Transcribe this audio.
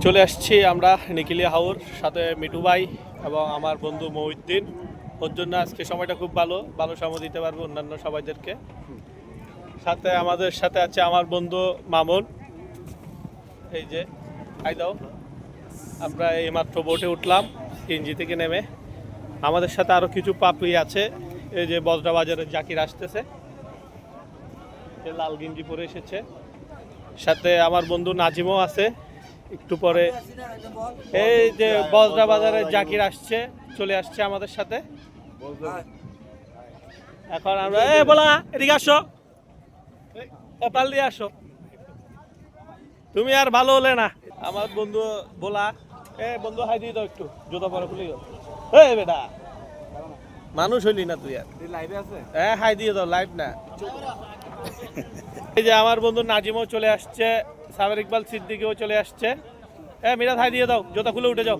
চলে আসছি আমরা নিখিলিয়া হাওর সাথে মিটু ভাই এবং আমার বন্ধু মহিউদ্দিন। ওর জন্য আজকে সময়টা খুব ভালো ভালো সময় দিতে পারবো অন্যান্য সবাইদেরকে। সাথে আমাদের সাথে আছে আমার বন্ধু মামুন। এই যে আই দাও, আমরা এইমাত্র বোটে উঠলাম সিএনজি থেকে নেমে। আমাদের সাথে আরো কিছু পাপি আছে। এই যে বজরা বাজারের জাকির আসতেছে, লাল গেঞ্জি পরে এসেছে। সাথে আমার বন্ধু নাজিমও আছে একটু পরে। এই যে বজরা বাজারের জাকির আসছে, চলে আসছে আমাদের সাথে। এখন আমরা বলা এদিকে আসো, কপাল দিয়ে আসো, তুমি আর ভালো হলে না। আমার বন্ধু বলা বন্ধু হাই দিয়ে দাও একটু, জুতা পরে খুলে দাও। এই বেটা মানুষ হইলি না তুই আর, লাইভে আছে? হ্যাঁ হাই দিয়ে দাও, লাইভ না। এই যে আমার বন্ধু নাজিমও চলে আসছে, সাবের ইকবাল সিদ্দিকীও চলে আসছে। মিরাজ হাই দিয়ে দাও, জুতা খুলে উঠে যাও।